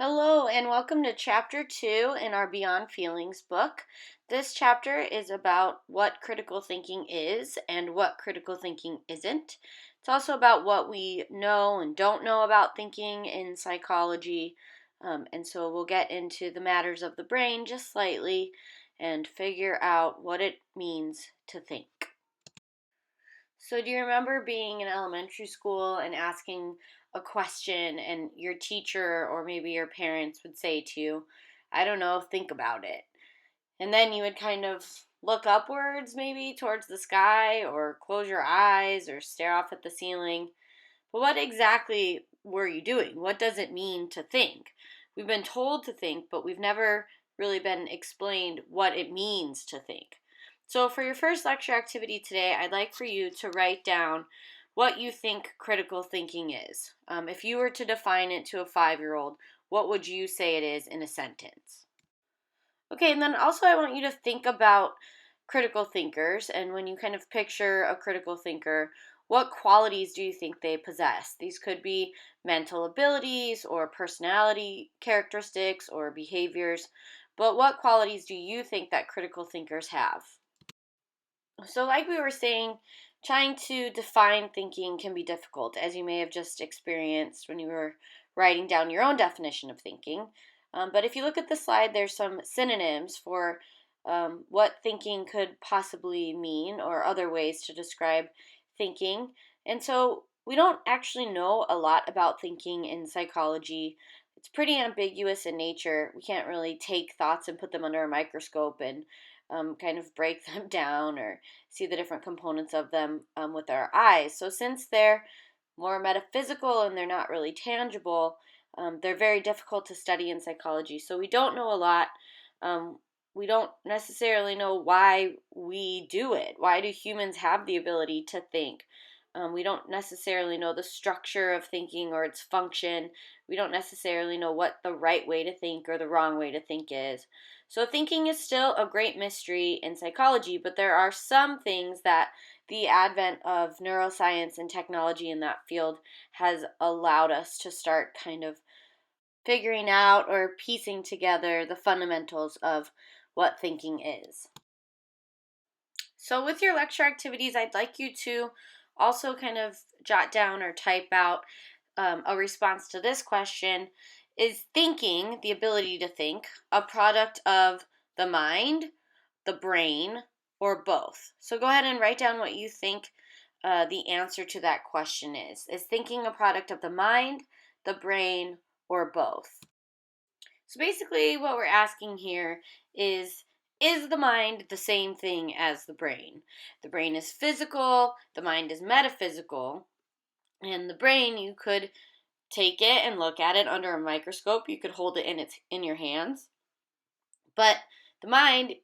Hello, and welcome to Chapter 2 in our Beyond Feelings book. This chapter is about what critical thinking is and what critical thinking isn't. It's also about what we know and don't know about thinking in psychology. And so we'll get into the matters of the brain just slightly and figure out what it means to think. So, do you remember being in elementary school and asking a question, and your teacher or maybe your parents would say to you, I don't know, think about it? And then you would kind of look upwards, maybe towards the sky, or close your eyes, or stare off at the ceiling. But what exactly were you doing? What does it mean to think? We've been told to think, but we've never really been explained what it means to think. So, for your first lecture activity today, I'd like for you to write down what you think critical thinking is. If you were to define it to a 5-year-old, what would you say it is in a sentence? Okay, and then also I want you to think about critical thinkers, and when you kind of picture a critical thinker, what qualities do you think they possess? These could be mental abilities or personality characteristics or behaviors, but what qualities do you think that critical thinkers have? So, like we were saying, trying to define thinking can be difficult, as you may have just experienced when you were writing down your own definition of thinking. But if you look at the slide, there's some synonyms for what thinking could possibly mean or other ways to describe thinking. And so we don't actually know a lot about thinking in psychology. It's pretty ambiguous in nature. We can't really take thoughts and put them under a microscope and kind of break them down or see the different components of them with our eyes. So, since they're more metaphysical and they're not really tangible, they're very difficult to study in psychology. So, we don't know a lot. We don't necessarily know why we do it. Why do humans have the ability to think? We don't necessarily know the structure of thinking or its function. We don't necessarily know what the right way to think or the wrong way to think is. So, thinking is still a great mystery in psychology, but there are some things that the advent of neuroscience and technology in that field has allowed us to start kind of figuring out or piecing together the fundamentals of what thinking is. So, with your lecture activities, I'd like you to also kind of jot down or type out a response to this question. Is thinking, the ability to think, a product of the mind, the brain, or both? So go ahead and write down what you think the answer to that question is. Is thinking a product of the mind, the brain, or both? So basically what we're asking here is the mind the same thing as the brain? The brain is physical, the mind is metaphysical, and the brain, you could take it and look at it under a microscope. You could hold it in your hands. But the mind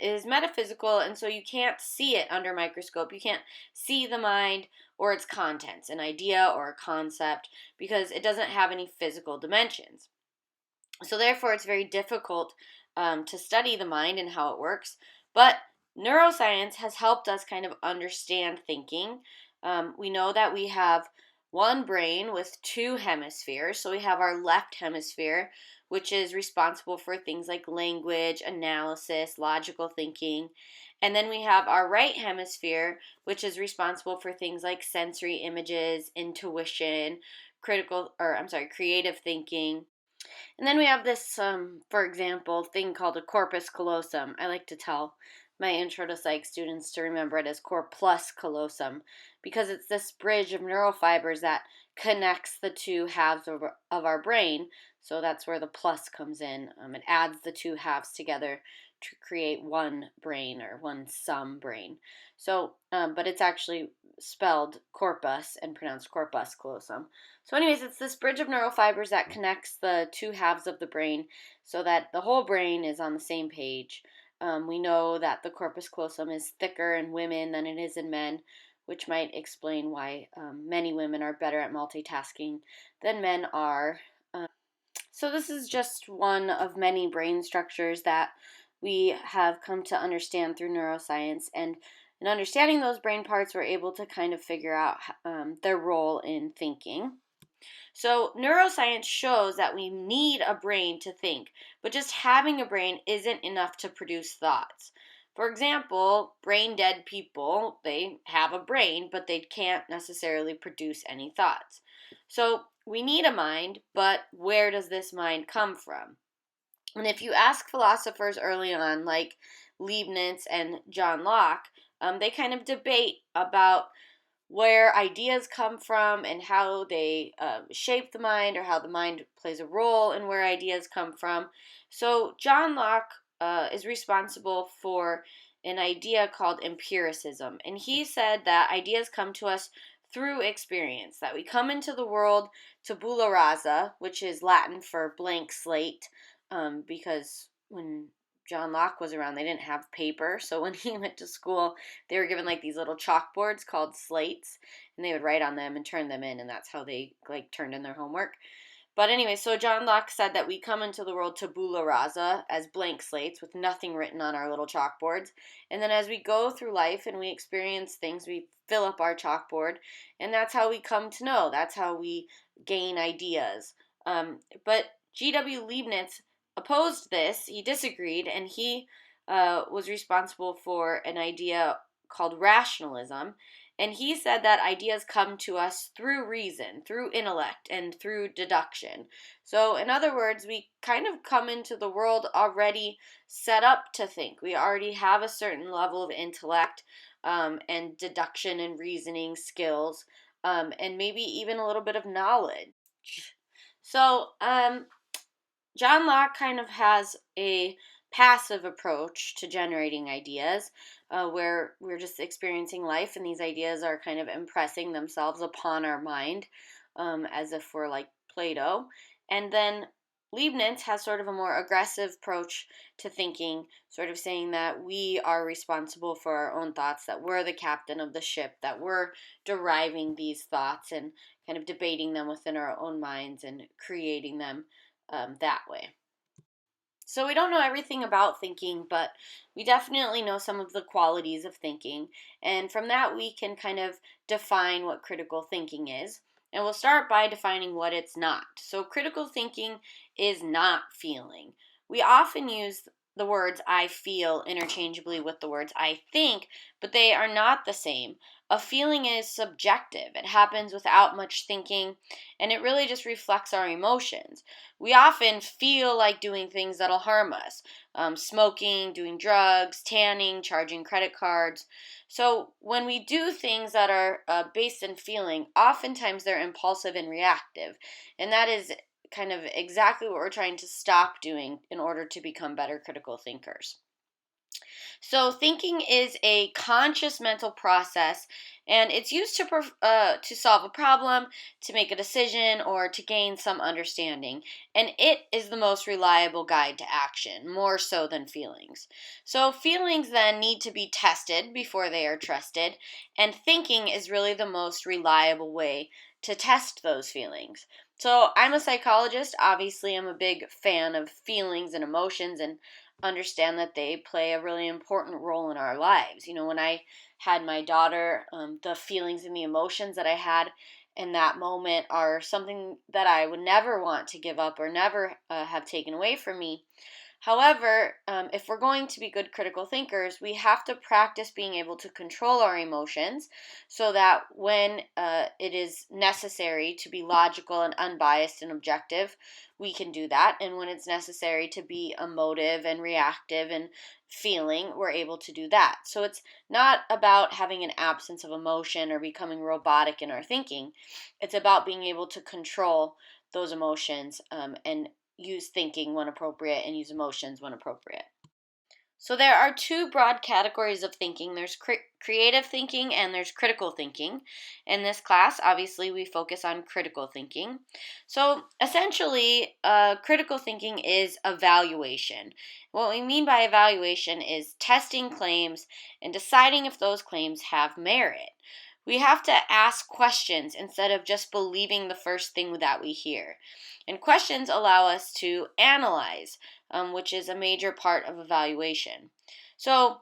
is metaphysical, and so you can't see it under a microscope. You can't see the mind or its contents, an idea or a concept, because it doesn't have any physical dimensions. So therefore, it's very difficult to study the mind and how it works. But neuroscience has helped us kind of understand thinking. We know that we have one brain with two hemispheres. So we have our left hemisphere, which is responsible for things like language, analysis, logical thinking. And then we have our right hemisphere, which is responsible for things like sensory images, intuition, creative thinking. And then we have this, for example, thing called a corpus callosum. I like to tell my intro to psych students to remember it as corpus callosum, because it's this bridge of neural fibers that connects the two halves of our brain. So that's where the plus comes in. It adds the two halves together to create one brain or one sum brain. So, but it's actually spelled corpus and pronounced corpus callosum. So anyways, it's this bridge of neural fibers that connects the two halves of the brain so that the whole brain is on the same page. We know that the corpus callosum is thicker in women than it is in men, which might explain why many women are better at multitasking than men are. So this is just one of many brain structures that we have come to understand through neuroscience, and in understanding those brain parts, we're able to kind of figure out their role in thinking. So neuroscience shows that we need a brain to think, but just having a brain isn't enough to produce thoughts. For example, brain dead people, they have a brain, but they can't necessarily produce any thoughts. So we need a mind, but where does this mind come from? And if you ask philosophers early on, like Leibniz and John Locke, they kind of debate about where ideas come from and how they shape the mind, or how the mind plays a role in where ideas come from. So John Locke is responsible for an idea called empiricism, and he said that ideas come to us through experience, that we come into the world tabula rasa, which is Latin for blank slate, because when John Locke was around, they didn't have paper. So when he went to school, they were given like these little chalkboards called slates, and they would write on them and turn them in, and that's how they like turned in their homework. But anyway, so John Locke said that we come into the world tabula rasa, as blank slates with nothing written on our little chalkboards. And then as we go through life and we experience things, we fill up our chalkboard, and that's how we come to know. That's how we gain ideas. But G.W. Leibniz opposed this. He disagreed, and he was responsible for an idea called rationalism. And he said that ideas come to us through reason, through intellect, and through deduction. So, in other words, we kind of come into the world already set up to think. We already have a certain level of intellect, and deduction and reasoning skills, and maybe even a little bit of knowledge. So, John Locke kind of has a passive approach to generating ideas, where we're just experiencing life and these ideas are kind of impressing themselves upon our mind, as if we're like Play-Doh. And then Leibniz has sort of a more aggressive approach to thinking, sort of saying that we are responsible for our own thoughts, that we're the captain of the ship, that we're deriving these thoughts and kind of debating them within our own minds and creating them that way. So we don't know everything about thinking, but we definitely know some of the qualities of thinking. And from that, we can kind of define what critical thinking is. And we'll start by defining what it's not. So critical thinking is not feeling. We often use the words I feel interchangeably with the words I think, but they are not the same. A feeling is subjective. It happens without much thinking, and it really just reflects our emotions. We often feel like doing things that'll harm us, smoking, doing drugs, tanning, charging credit cards. So when we do things that are based in feeling, oftentimes they're impulsive and reactive. And that is kind of exactly what we're trying to stop doing in order to become better critical thinkers. So thinking is a conscious mental process, and it's used to solve a problem, to make a decision, or to gain some understanding. And it is the most reliable guide to action, more so than feelings. So feelings then need to be tested before they are trusted, and thinking is really the most reliable way to test those feelings. So I'm a psychologist. Obviously, I'm a big fan of feelings and emotions, and understand that they play a really important role in our lives. You know, when I had my daughter, the feelings and the emotions that I had in that moment are something that I would never want to give up or never have taken away from me. However, if we're going to be good critical thinkers, we have to practice being able to control our emotions so that when it is necessary to be logical and unbiased and objective, we can do that. And when it's necessary to be emotive and reactive and feeling, we're able to do that. So it's not about having an absence of emotion or becoming robotic in our thinking. It's about being able to control those emotions, and use thinking when appropriate and use emotions when appropriate. So there are two broad categories of thinking. There's creative thinking and there's critical thinking. In this class, obviously, we focus on critical thinking. So essentially, critical thinking is evaluation. What we mean by evaluation is testing claims and deciding if those claims have merit. We have to ask questions instead of just believing the first thing that we hear. And questions allow us to analyze, which is a major part of evaluation. So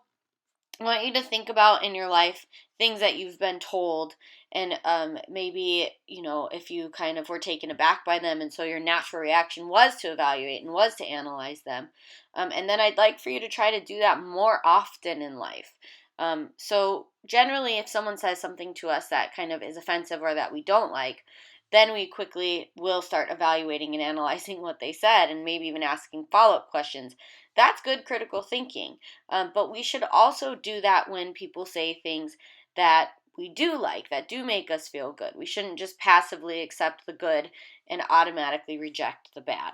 I want you to think about in your life things that you've been told, and maybe, if you kind of were taken aback by them, and so your natural reaction was to evaluate and was to analyze them. And then I'd like for you to try to do that more often in life. So generally, if someone says something to us that kind of is offensive or that we don't like, then we quickly will start evaluating and analyzing what they said, and maybe even asking follow-up questions. That's good critical thinking. But we should also do that when people say things that we do like, that do make us feel good. We shouldn't just passively accept the good and automatically reject the bad.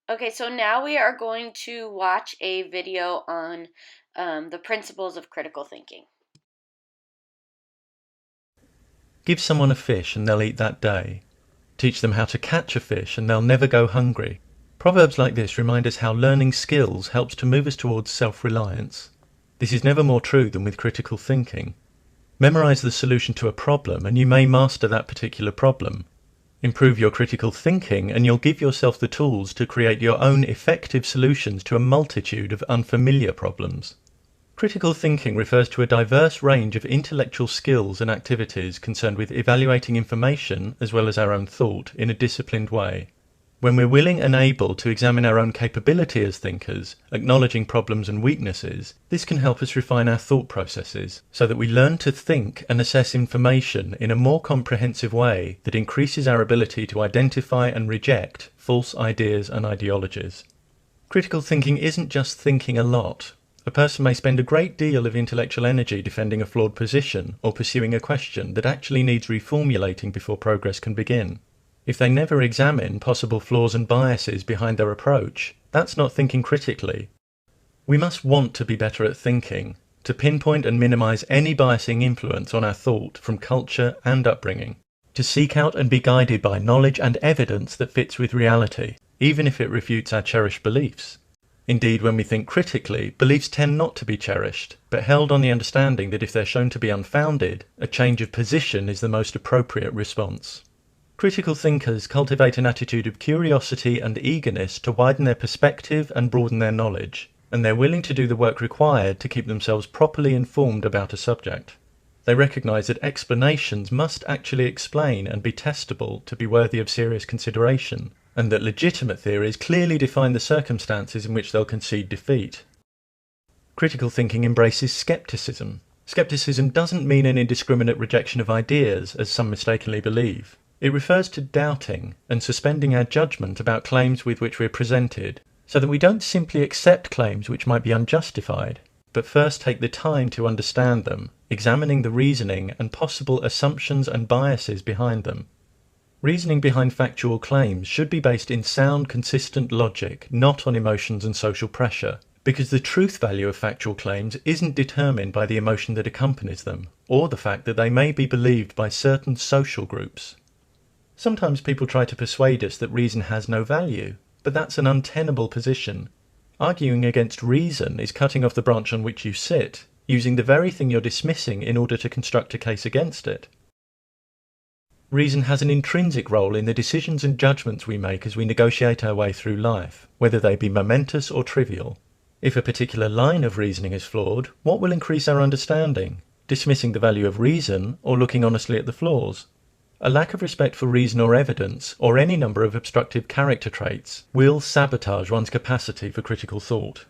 Okay, so now we are going to watch a video on the principles of critical thinking. Give someone a fish and they'll eat that day. Teach them how to catch a fish and they'll never go hungry. Proverbs like this remind us how learning skills helps to move us towards self-reliance. This is never more true than with critical thinking. Memorize the solution to a problem and you may master that particular problem. Improve your critical thinking and you'll give yourself the tools to create your own effective solutions to a multitude of unfamiliar problems. Critical thinking refers to a diverse range of intellectual skills and activities concerned with evaluating information as well as our own thought in a disciplined way. When we're willing and able to examine our own capability as thinkers, acknowledging problems and weaknesses, this can help us refine our thought processes so that we learn to think and assess information in a more comprehensive way that increases our ability to identify and reject false ideas and ideologies. Critical thinking isn't just thinking a lot. A person may spend a great deal of intellectual energy defending a flawed position or pursuing a question that actually needs reformulating before progress can begin. If they never examine possible flaws and biases behind their approach, that's not thinking critically. We must want to be better at thinking, to pinpoint and minimize any biasing influence on our thought from culture and upbringing, to seek out and be guided by knowledge and evidence that fits with reality, even if it refutes our cherished beliefs. Indeed, when we think critically, beliefs tend not to be cherished, but held on the understanding that if they're shown to be unfounded, a change of position is the most appropriate response. Critical thinkers cultivate an attitude of curiosity and eagerness to widen their perspective and broaden their knowledge, and they're willing to do the work required to keep themselves properly informed about a subject. They recognize that explanations must actually explain and be testable to be worthy of serious consideration, and that legitimate theories clearly define the circumstances in which they'll concede defeat. Critical thinking embraces skepticism. Skepticism doesn't mean an indiscriminate rejection of ideas, as some mistakenly believe. It refers to doubting and suspending our judgment about claims with which we're presented, so that we don't simply accept claims which might be unjustified, but first take the time to understand them, examining the reasoning and possible assumptions and biases behind them. Reasoning behind factual claims should be based in sound, consistent logic, not on emotions and social pressure, because the truth value of factual claims isn't determined by the emotion that accompanies them, or the fact that they may be believed by certain social groups. Sometimes people try to persuade us that reason has no value, but that's an untenable position. Arguing against reason is cutting off the branch on which you sit, using the very thing you're dismissing in order to construct a case against it. Reason has an intrinsic role in the decisions and judgments we make as we negotiate our way through life, whether they be momentous or trivial. If a particular line of reasoning is flawed, what will increase our understanding? Dismissing the value of reason or looking honestly at the flaws? A lack of respect for reason or evidence, or any number of obstructive character traits, will sabotage one's capacity for critical thought.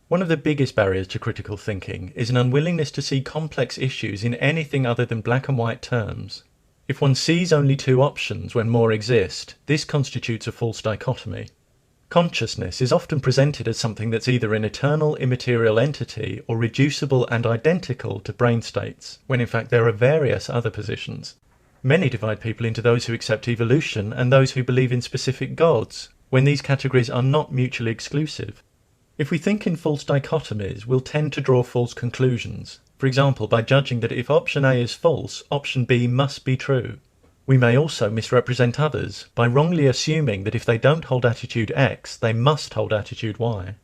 One of the biggest barriers to critical thinking is an unwillingness to see complex issues in anything other than black and white terms. If one sees only two options when more exist, this constitutes a false dichotomy. Consciousness is often presented as something that's either an eternal immaterial entity or reducible and identical to brain states, when in fact there are various other positions. Many divide people into those who accept evolution and those who believe in specific gods, when these categories are not mutually exclusive. If we think in false dichotomies, we'll tend to draw false conclusions. For example, by judging that if option A is false, option B must be true. We may also misrepresent others by wrongly assuming that if they don't hold attitude X, they must hold attitude Y.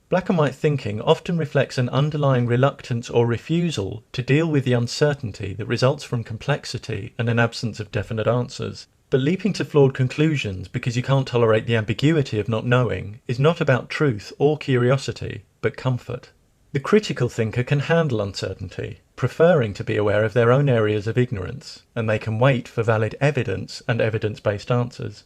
Black and white thinking often reflects an underlying reluctance or refusal to deal with the uncertainty that results from complexity and an absence of definite answers. But leaping to flawed conclusions because you can't tolerate the ambiguity of not knowing is not about truth or curiosity, but comfort. The critical thinker can handle uncertainty, preferring to be aware of their own areas of ignorance, and they can wait for valid evidence and evidence-based answers.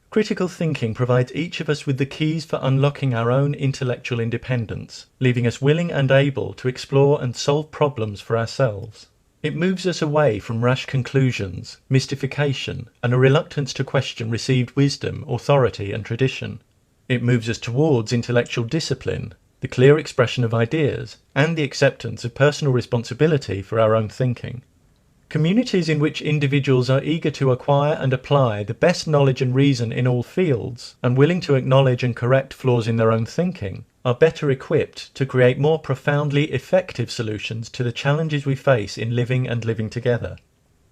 Critical thinking provides each of us with the keys for unlocking our own intellectual independence, leaving us willing and able to explore and solve problems for ourselves. It moves us away from rash conclusions, mystification, and a reluctance to question received wisdom, authority, and tradition. It moves us towards intellectual discipline, the clear expression of ideas, and the acceptance of personal responsibility for our own thinking. Communities in which individuals are eager to acquire and apply the best knowledge and reason in all fields, and willing to acknowledge and correct flaws in their own thinking, are better equipped to create more profoundly effective solutions to the challenges we face in living and living together.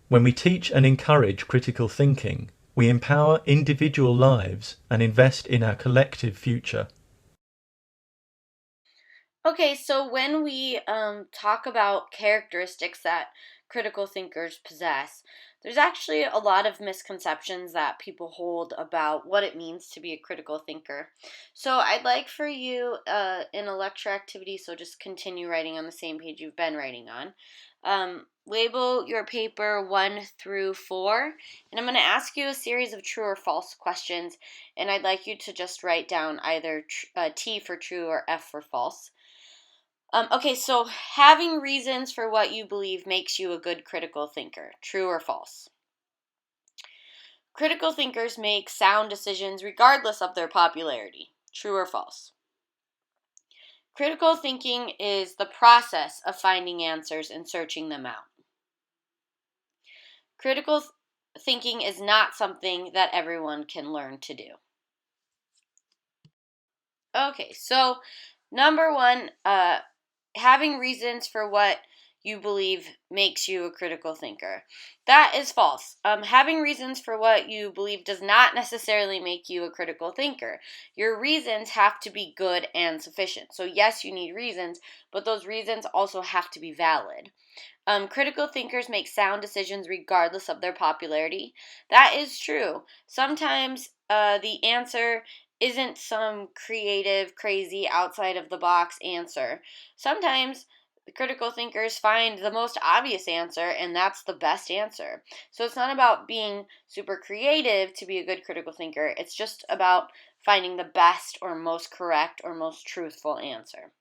When we teach and encourage critical thinking, we empower individual lives and invest in our collective future. Okay, so when we talk about characteristics that critical thinkers possess, there's actually a lot of misconceptions that people hold about what it means to be a critical thinker. So I'd like for you in a lecture activity, so just continue writing on the same page you've been writing on. Label your paper 1 through 4, and I'm going to ask you a series of true or false questions, and I'd like you to just write down either T for true or F for false. Okay, so having reasons for what you believe makes you a good critical thinker. True or false? Critical thinkers make sound decisions regardless of their popularity. True or false? Critical thinking is the process of finding answers and searching them out. Critical thinking is not something that everyone can learn to do. Okay, so number 1, having reasons for what you believe makes you a critical thinker. That is false. Having reasons for what you believe does not necessarily make you a critical thinker. Your reasons have to be good and sufficient. So yes, you need reasons, but those reasons also have to be valid. Critical thinkers make sound decisions regardless of their popularity. That is true. Sometimes the answer isn't some creative, crazy, outside of the box answer. Sometimes critical thinkers find the most obvious answer, and that's the best answer. So it's not about being super creative to be a good critical thinker. It's just about finding the best or most correct or most truthful answer.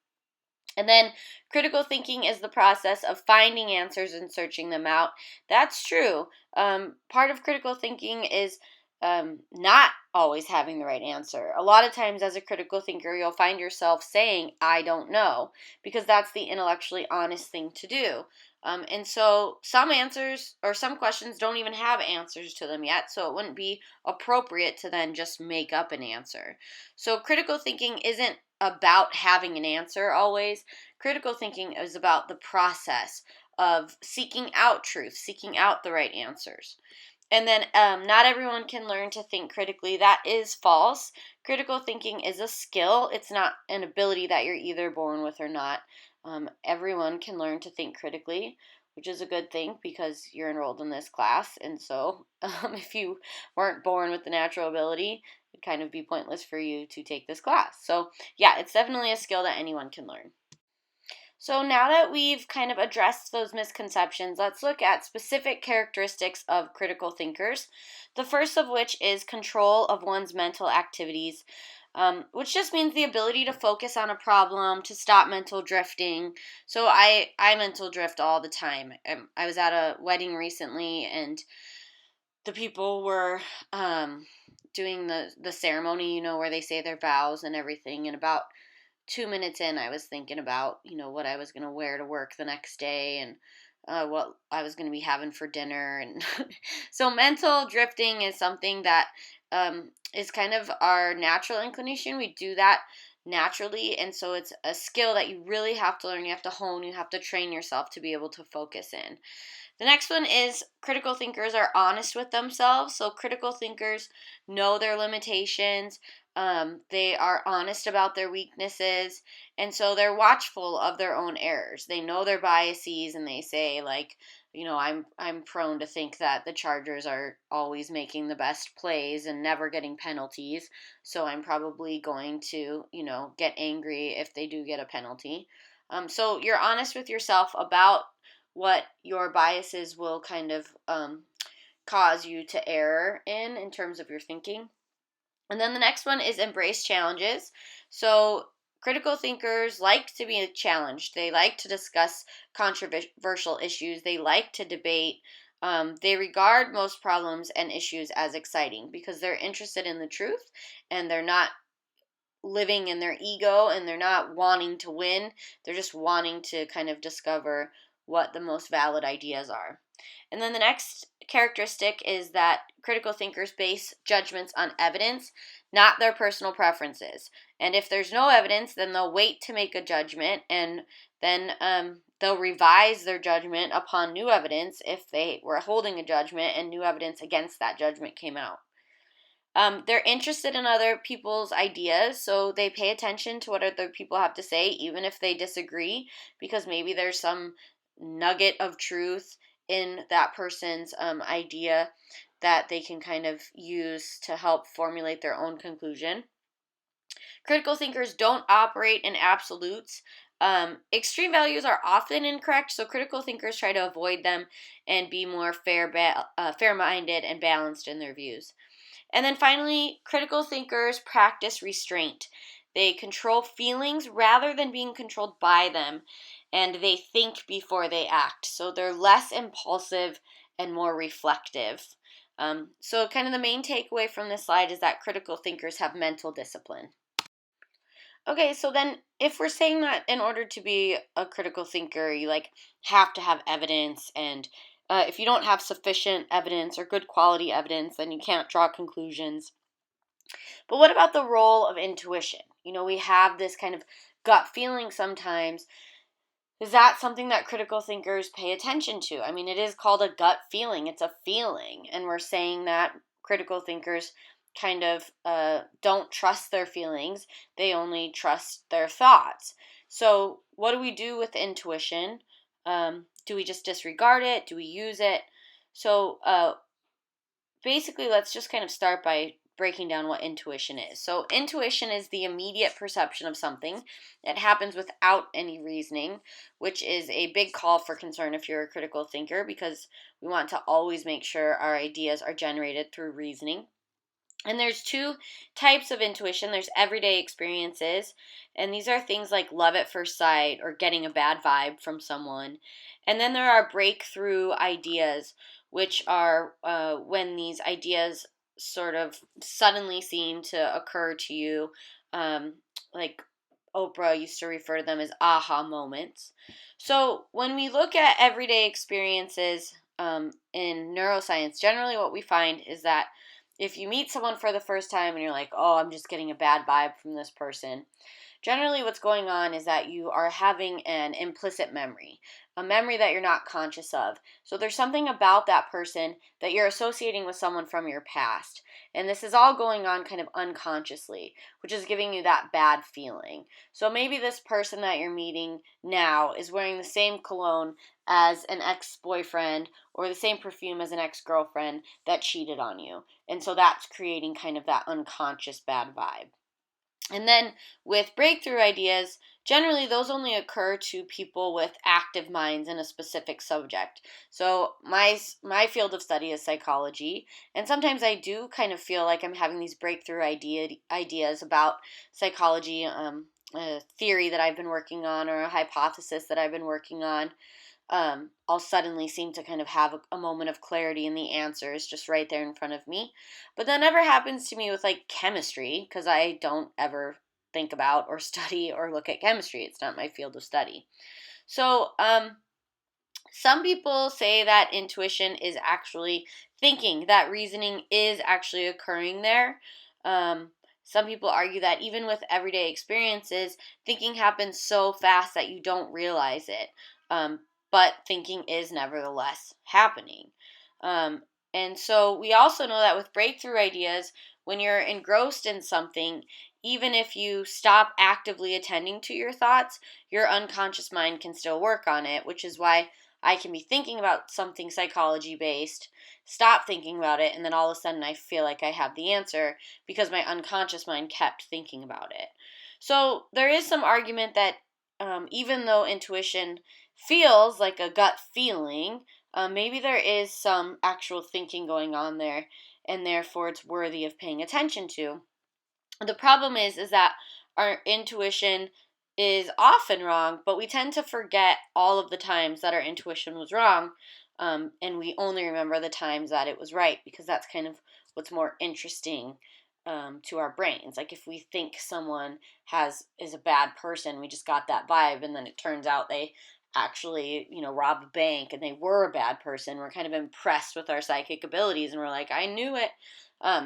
And then critical thinking is the process of finding answers and searching them out. That's true. Part of critical thinking is not always having the right answer. A lot of times as a critical thinker, you'll find yourself saying, I don't know, because that's the intellectually honest thing to do. And so some answers or some questions don't even have answers to them yet, so it wouldn't be appropriate to then just make up an answer. So critical thinking isn't about having an answer always. Critical thinking is about the process of seeking out truth, seeking out the right answers. And then not everyone can learn to think critically. That is false. Critical thinking is a skill. It's not an ability that you're either born with or not. Everyone can learn to think critically, which is a good thing because you're enrolled in this class. And so if you weren't born with the natural ability, it'd kind of be pointless for you to take this class. So yeah, it's definitely a skill that anyone can learn. So now that we've kind of addressed those misconceptions, let's look at specific characteristics of critical thinkers. The first of which is control of one's mental activities, which just means the ability to focus on a problem, to stop mental drifting. So I mental drift all the time. I was at a wedding recently, and the people were doing the ceremony, where they say their vows and everything, and about 2 minutes in, I was thinking about, what I was going to wear to work the next day and what I was going to be having for dinner. And so mental drifting is something that is kind of our natural inclination. We do that naturally. And so it's a skill that you really have to learn. You have to hone. You have to train yourself to be able to focus in. The next one is critical thinkers are honest with themselves. So critical thinkers know their limitations. They are honest about their weaknesses, and so they're watchful of their own errors. They know their biases, and they say, like, I'm prone to think that the Chargers are always making the best plays and never getting penalties, so I'm probably going to, get angry if they do get a penalty. So you're honest with yourself about what your biases will kind of cause you to err in terms of your thinking. And then the next one is embrace challenges. So critical thinkers like to be challenged. They like to discuss controversial issues. They like to debate. They regard most problems and issues as exciting because they're interested in the truth and they're not living in their ego and they're not wanting to win. They're just wanting to kind of discover what the most valid ideas are. And then the next characteristic is that critical thinkers base judgments on evidence, not their personal preferences. And if there's no evidence, then they'll wait to make a judgment, and then they'll revise their judgment upon new evidence if they were holding a judgment and new evidence against that judgment came out. They're interested in other people's ideas, so they pay attention to what other people have to say, even if they disagree, because maybe there's some nugget of truth in that person's idea that they can kind of use to help formulate their own conclusion. Critical thinkers don't operate in absolutes. Extreme values are often incorrect, so critical thinkers try to avoid them and be more fair-minded and balanced in their views. And then finally, critical thinkers practice restraint. They control feelings rather than being controlled by them, and they think before they act. So they're less impulsive and more reflective. So kind of the main takeaway from this slide is that critical thinkers have mental discipline. Okay, so then if we're saying that in order to be a critical thinker, you have to have evidence, and if you don't have sufficient evidence or good quality evidence, then you can't draw conclusions. But what about the role of intuition? We have this kind of gut feeling sometimes. Is that something that critical thinkers pay attention to? I mean, it is called a gut feeling. It's a feeling, and we're saying that critical thinkers kind of don't trust their feelings. They only trust their thoughts. So what do we do with intuition? Do we just disregard it? Do we use it? So basically, let's just kind of start by breaking down what intuition is. So intuition is the immediate perception of something. It happens without any reasoning, which is a big call for concern if you're a critical thinker, because we want to always make sure our ideas are generated through reasoning. And there's two types of intuition. There's everyday experiences, and these are things like love at first sight or getting a bad vibe from someone. And then there are breakthrough ideas, which are when these ideas sort of suddenly seem to occur to you. Like Oprah used to refer to them as aha moments. So when we look at everyday experiences in neuroscience, generally what we find is that if you meet someone for the first time and you're like, oh, I'm just getting a bad vibe from this person, generally what's going on is that you are having an implicit memory, a memory that you're not conscious of. So there's something about that person that you're associating with someone from your past. And this is all going on kind of unconsciously, which is giving you that bad feeling. So maybe this person that you're meeting now is wearing the same cologne as an ex-boyfriend or the same perfume as an ex-girlfriend that cheated on you. And so that's creating kind of that unconscious bad vibe. And then with breakthrough ideas, generally those only occur to people with active minds in a specific subject. So my field of study is psychology, and sometimes I do kind of feel like I'm having these breakthrough ideas about psychology, a theory that I've been working on or a hypothesis that I've been working on. I'll suddenly seem to kind of have a moment of clarity and the answer is just right there in front of me. But that never happens to me with chemistry, because I don't ever think about or study or look at chemistry. It's not my field of study. So some people say that intuition is actually thinking, that reasoning is actually occurring there. Some people argue that even with everyday experiences, thinking happens so fast that you don't realize it. But thinking is nevertheless happening. And so we also know that with breakthrough ideas, when you're engrossed in something, even if you stop actively attending to your thoughts, your unconscious mind can still work on it, which is why I can be thinking about something psychology-based, stop thinking about it, and then all of a sudden I feel like I have the answer because my unconscious mind kept thinking about it. So there is some argument that even though intuition feels like a gut feeling, maybe there is some actual thinking going on there, and therefore it's worthy of paying attention to. The problem is that our intuition is often wrong, but we tend to forget all of the times that our intuition was wrong, and we only remember the times that it was right, because that's kind of what's more interesting to our brains. Like if we think someone is a bad person, we just got that vibe, and then it turns out they actually, robbed a bank and they were a bad person. We're kind of impressed with our psychic abilities, and we're like, I knew it.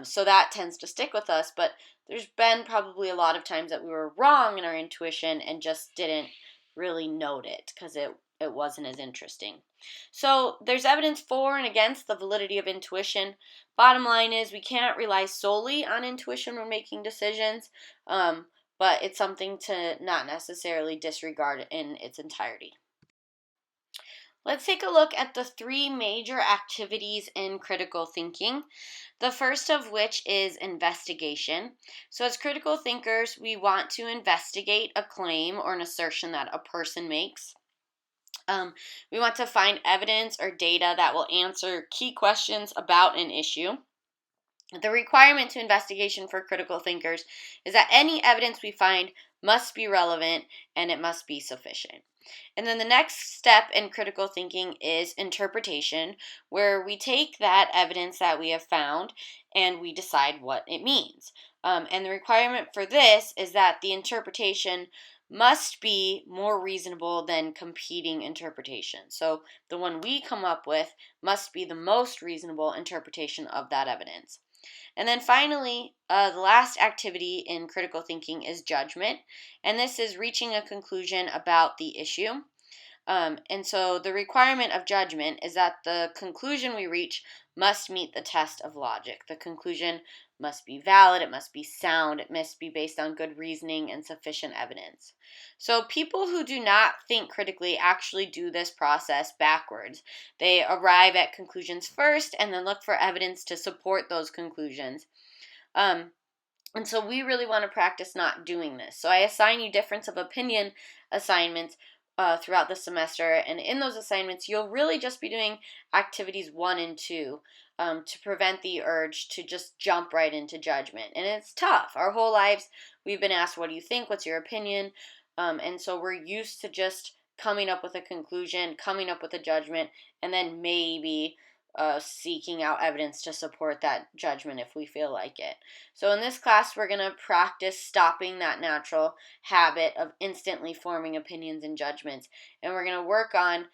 So that tends to stick with us, but there's been probably a lot of times that we were wrong in our intuition and just didn't really note it because it wasn't as interesting. So there's evidence for and against the validity of intuition. Bottom line is we can't rely solely on intuition when making decisions, but it's something to not necessarily disregard in its entirety. Let's take a look at the 3 major activities in critical thinking. The first of which is investigation. So as critical thinkers, we want to investigate a claim or an assertion that a person makes. We want to find evidence or data that will answer key questions about an issue. The requirement to investigation for critical thinkers is that any evidence we find must be relevant and it must be sufficient. And then the next step in critical thinking is interpretation, where we take that evidence that we have found and we decide what it means. And the requirement for this is that the interpretation must be more reasonable than competing interpretations. So the one we come up with must be the most reasonable interpretation of that evidence. And then finally, the last activity in critical thinking is judgment. And this is reaching a conclusion about the issue. And so the requirement of judgment is that the conclusion we reach must meet the test of logic. The conclusion must be valid, it must be sound, it must be based on good reasoning and sufficient evidence. So people who do not think critically actually do this process backwards. They arrive at conclusions first and then look for evidence to support those conclusions. And so we really want to practice not doing this. So I assign you difference of opinion assignments throughout the semester, and in those assignments you'll really just be doing activities 1 and 2 to prevent the urge to just jump right into judgment. And it's tough. Our whole lives we've been asked, what do you think, what's your opinion, and so we're used to just coming up with a conclusion, coming up with a judgment, and then maybe seeking out evidence to support that judgment if we feel like it. So in this class, we're going to practice stopping that natural habit of instantly forming opinions and judgments. And we're going to work on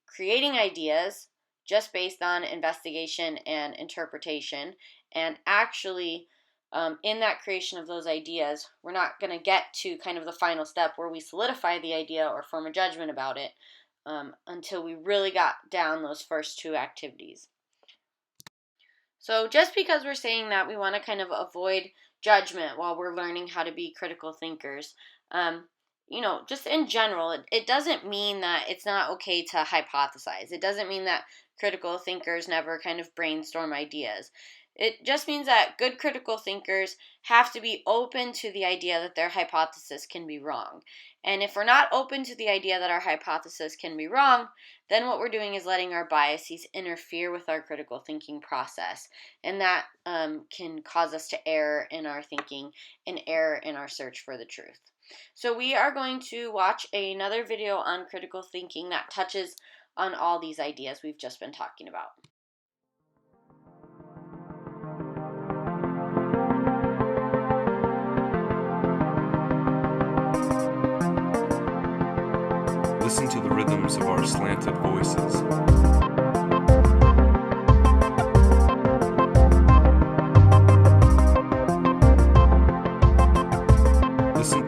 creating ideas just based on investigation and interpretation. And actually, in that creation of those ideas, we're not going to get to kind of the final step where we solidify the idea or form a judgment about it. Until we really got down those first 2 activities. So just because we're saying that we want to kind of avoid judgment while we're learning how to be critical thinkers, just in general, it doesn't mean that it's not okay to hypothesize. It doesn't mean that critical thinkers never kind of brainstorm ideas. It just means that good critical thinkers have to be open to the idea that their hypothesis can be wrong. And if we're not open to the idea that our hypothesis can be wrong, then what we're doing is letting our biases interfere with our critical thinking process. And that can cause us to err in our thinking and err in our search for the truth. So we are going to watch another video on critical thinking that touches on all these ideas we've just been talking about. Listen to the rhythms of our slanted voices. Listen.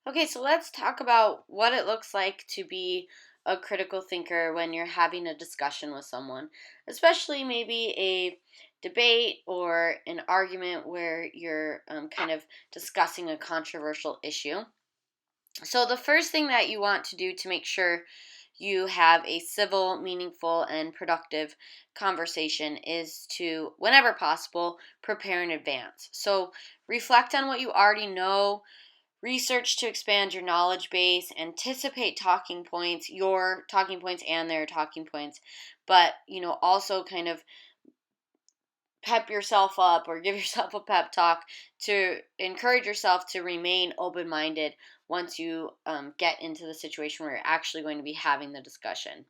Okay, so let's talk about what it looks like to be a critical thinker when you're having a discussion with someone, especially maybe a debate or an argument where you're kind of discussing a controversial issue. So, the first thing that you want to do to make sure you have a civil, meaningful, and productive conversation is to, whenever possible, prepare in advance. So, reflect on what you already know, research to expand your knowledge base, anticipate talking points, your talking points and their talking points, but also kind of pep yourself up or give yourself a pep talk to encourage yourself to remain open minded once you get into the situation where you're actually going to be having the discussion.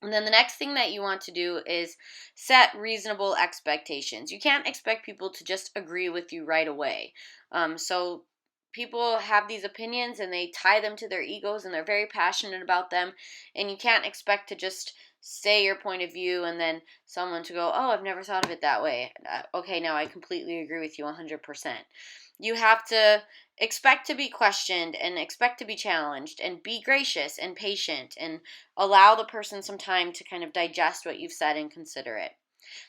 And then the next thing that you want to do is set reasonable expectations. You can't expect people to just agree with you right away. So people have these opinions and they tie them to their egos and they're very passionate about them. And you can't expect to just say your point of view and then someone to go, oh, I've never thought of it that way. Okay, now I completely agree with you 100%. You have to expect to be questioned and expect to be challenged and be gracious and patient and allow the person some time to kind of digest what you've said and consider it.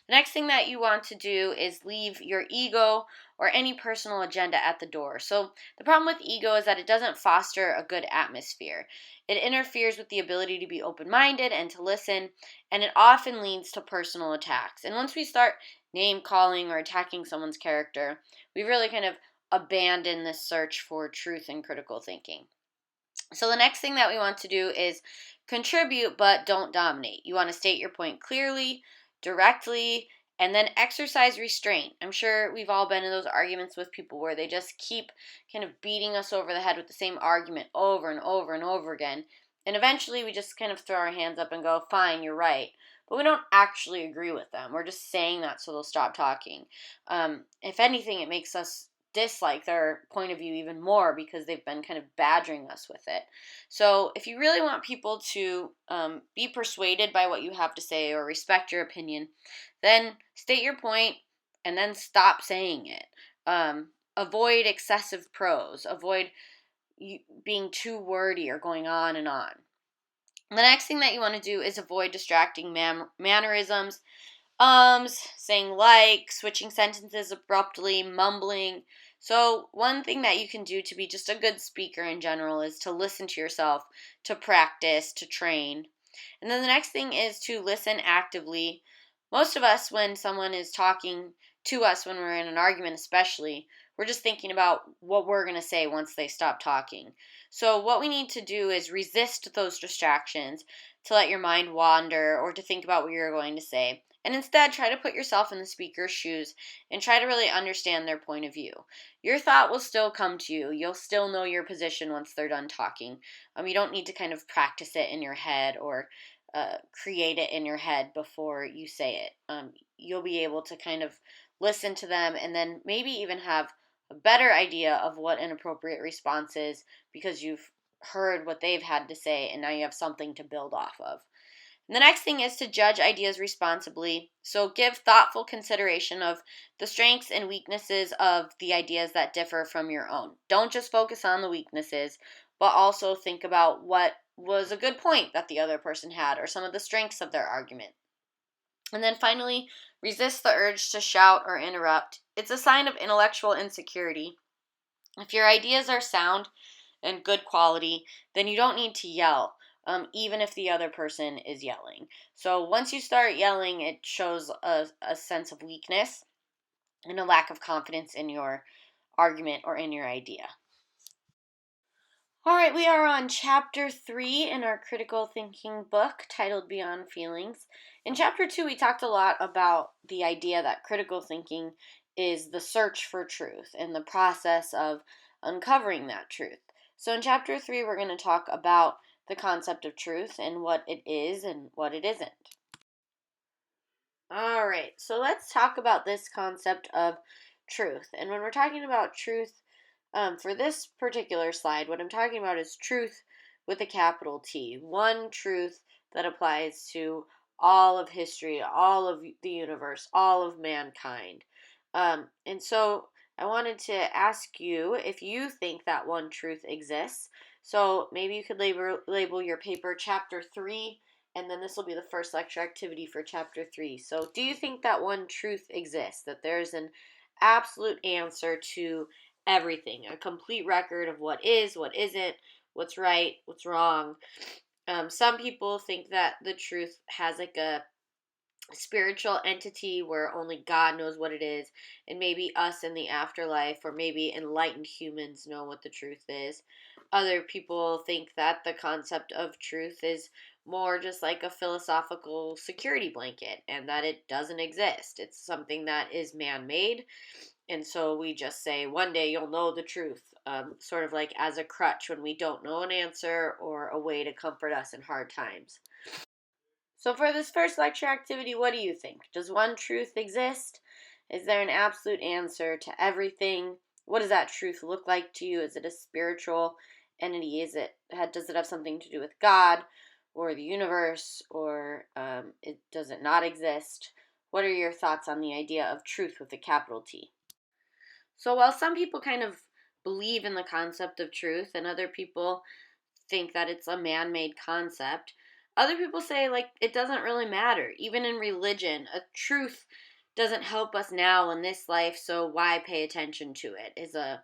The next thing that you want to do is leave your ego or any personal agenda at the door. So, the problem with ego is that it doesn't foster a good atmosphere. It interferes with the ability to be open minded and to listen, and it often leads to personal attacks. And once we start name calling or attacking someone's character, we really kind of abandon this search for truth and critical thinking. So the next thing that we want to do is contribute but don't dominate. You want to state your point clearly, directly, and then exercise restraint. I'm sure we've all been in those arguments with people where they just keep kind of beating us over the head with the same argument over and over and over again. And eventually we just kind of throw our hands up and go, fine, you're right. But we don't actually agree with them. We're just saying that so they'll stop talking. If anything, it makes us dislike their point of view even more because they've been kind of badgering us with it. So if you really want people to be persuaded by what you have to say or respect your opinion, then state your point and then stop saying it. Avoid excessive prose. Avoid being too wordy or going on and on. The next thing that you want to do is avoid distracting mannerisms, saying like, switching sentences abruptly, mumbling. So, one thing that you can do to be just a good speaker in general is to listen to yourself, to practice, to train. And then the next thing is to listen actively. Most of us, when someone is talking to us, when we're in an argument especially, we're just thinking about what we're going to say once they stop talking. So, what we need to do is resist those distractions, to let your mind wander or to think about what you're going to say. And instead, try to put yourself in the speaker's shoes and try to really understand their point of view. Your thought will still come to you. You'll still know your position once they're done talking. You don't need to kind of practice it in your head or create it in your head before you say it. You'll be able to kind of listen to them and then maybe even have a better idea of what an appropriate response is because you've heard what they've had to say and now you have something to build off of. And the next thing is to judge ideas responsibly. So give thoughtful consideration of the strengths and weaknesses of the ideas that differ from your own. Don't just focus on the weaknesses, but also think about what was a good point that the other person had or some of the strengths of their argument. And then finally, resist the urge to shout or interrupt. It's a sign of intellectual insecurity. If your ideas are sound and good quality, then you don't need to yell. Even if the other person is yelling. So once you start yelling, it shows a sense of weakness and a lack of confidence in your argument or in your idea. All right, we are on chapter 3 in our critical thinking book titled Beyond Feelings. In chapter 2, we talked a lot about the idea that critical thinking is the search for truth and the process of uncovering that truth. So in chapter 3, we're going to talk about the concept of truth and what it is and what it isn't. All right, so let's talk about this concept of truth. And when we're talking about truth, for this particular slide, what I'm talking about is truth with a capital T. One truth that applies to all of history, all of the universe, all of mankind. And so I wanted to ask you if you think that one truth exists. So maybe you could label your paper Chapter 3, and then this will be the first lecture activity for Chapter 3. So do you think that one truth exists, that there's an absolute answer to everything, a complete record of what is, what isn't, what's right, what's wrong? Some people think that the truth has like a spiritual entity where only God knows what it is, and maybe us in the afterlife, or maybe enlightened humans know what the truth is. Other people think that the concept of truth is more just like a philosophical security blanket and that it doesn't exist. It's something that is man made, and so we just say, one day you'll know the truth, sort of like as a crutch when we don't know an answer or a way to comfort us in hard times. So for this first lecture activity, what do you think? Does one truth exist? Is there an absolute answer to everything? What does that truth look like to you? Is it a spiritual entity? Does it have something to do with God or the universe, or does it not exist? What are your thoughts on the idea of truth with a capital T? So while some people kind of believe in the concept of truth and other people think that it's a man-made concept, other people say like it doesn't really matter. Even in religion, a truth doesn't help us now in this life, so why pay attention to it? Is a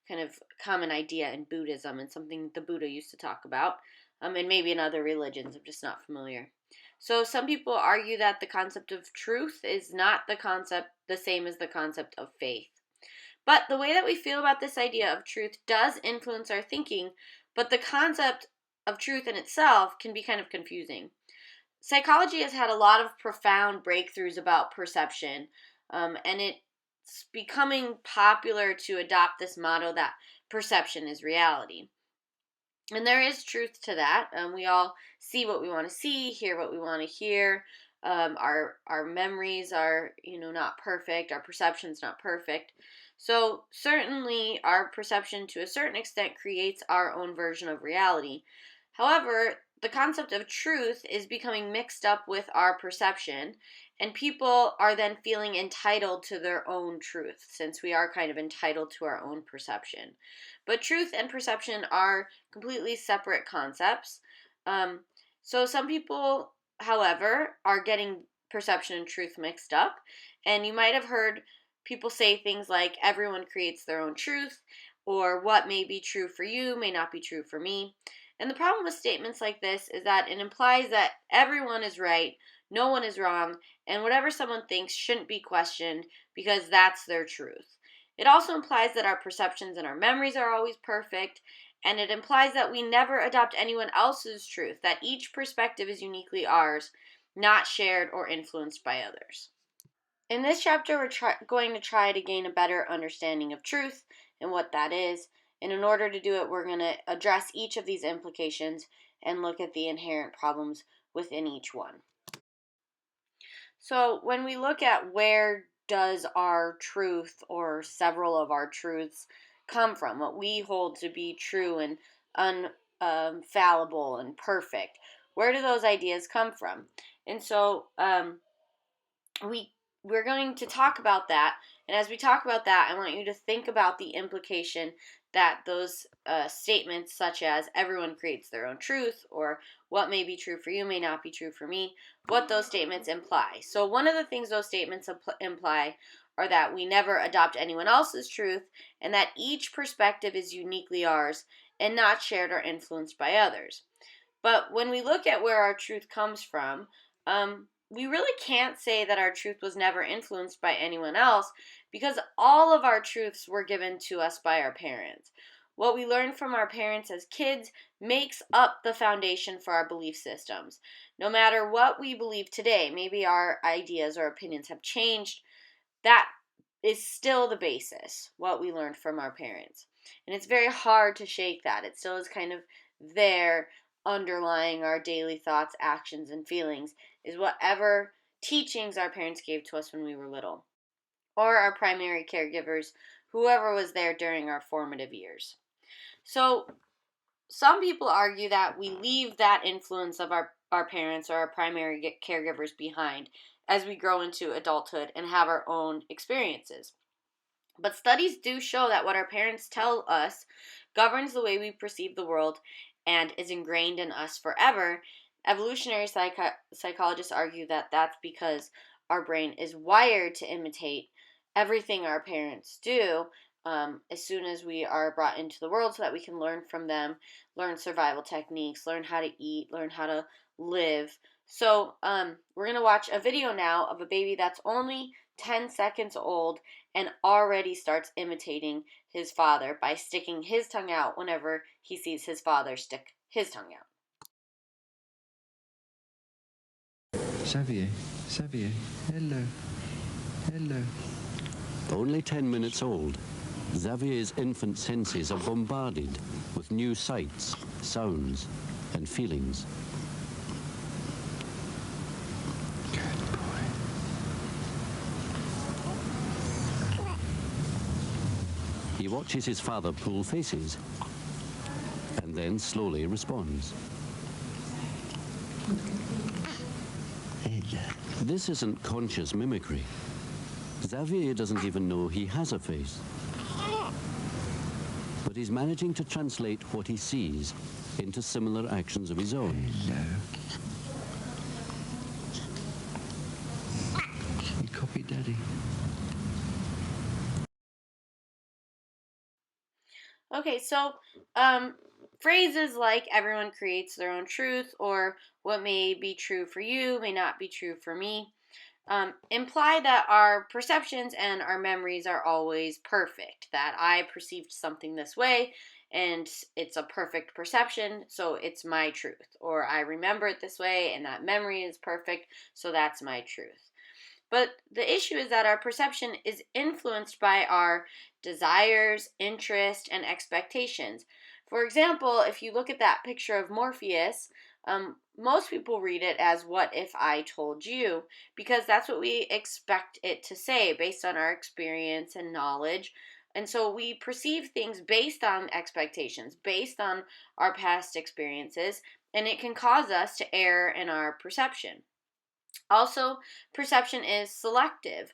kind of common idea in Buddhism and something the Buddha used to talk about, and maybe in other religions. I'm just not familiar. So some people argue that the concept of truth is not the same as the concept of faith. But the way that we feel about this idea of truth does influence our thinking, but the concept of truth in itself can be kind of confusing. Psychology has had a lot of profound breakthroughs about perception, and it's becoming popular to adopt this motto that perception is reality. And there is truth to that. We all see what we want to see, hear what we want to hear. Our memories are, not perfect. Our perception's not perfect. So certainly our perception to a certain extent creates our own version of reality. However, the concept of truth is becoming mixed up with our perception, and people are then feeling entitled to their own truth, since we are kind of entitled to our own perception. But truth and perception are completely separate concepts. So some people, however, are getting perception and truth mixed up, and you might have heard people say things like everyone creates their own truth, or what may be true for you may not be true for me. And the problem with statements like this is that it implies that everyone is right, no one is wrong, and whatever someone thinks shouldn't be questioned because that's their truth. It also implies that our perceptions and our memories are always perfect, and it implies that we never adopt anyone else's truth, that each perspective is uniquely ours, not shared or influenced by others. In this chapter, we're going to try to gain a better understanding of truth and what that is. And in order to do it, we're going to address each of these implications and look at the inherent problems within each one. So when we look at where does our truth or several of our truths come from, what we hold to be true and infallible and perfect, where do those ideas come from? And so we're going to talk about that, and as we talk about that, I want you to think about the implication that those statements such as everyone creates their own truth, or what may be true for you may not be true for me, what those statements imply. So one of the things those statements imply are that we never adopt anyone else's truth, and that each perspective is uniquely ours and not shared or influenced by others. But when we look at where our truth comes from, we really can't say that our truth was never influenced by anyone else, because all of our truths were given to us by our parents. What we learn from our parents as kids makes up the foundation for our belief systems. No matter what we believe today, maybe our ideas or opinions have changed, that is still the basis, what we learned from our parents. And it's very hard to shake that. It still is kind of there, underlying our daily thoughts, actions, and feelings, is whatever teachings our parents gave to us when we were little, or our primary caregivers, whoever was there during our formative years. So some people argue that we leave that influence of our parents or our primary caregivers behind as we grow into adulthood and have our own experiences. But studies do show that what our parents tell us governs the way we perceive the world and is ingrained in us forever. Evolutionary psychologists argue that that's because our brain is wired to imitate everything our parents do as soon as we are brought into the world so that we can learn from them, learn survival techniques, learn how to eat, learn how to live. So we're going to watch a video now of a baby that's only 10 seconds old and already starts imitating his father by sticking his tongue out whenever he sees his father stick his tongue out. Xavier, hello, hello. Only 10 minutes old, Xavier's infant senses are bombarded with new sights, sounds, and feelings. Good boy. He watches his father pull faces and then slowly responds. This isn't conscious mimicry. Xavier doesn't even know he has a face. But he's managing to translate what he sees into similar actions of his own. Hello. You copy Daddy. Okay, so phrases like everyone creates their own truth or what may be true for you may not be true for me imply that our perceptions and our memories are always perfect, that I perceived something this way and it's a perfect perception, so it's my truth, or I remember it this way and that memory is perfect, so that's my truth. But the issue is that our perception is influenced by our desires, interest, and expectations. For example, if you look at that picture of Morpheus, most people read it as "what if I told you?" because that's what we expect it to say based on our experience and knowledge. And so we perceive things based on expectations, based on our past experiences, and it can cause us to err in our perception. Also, perception is selective.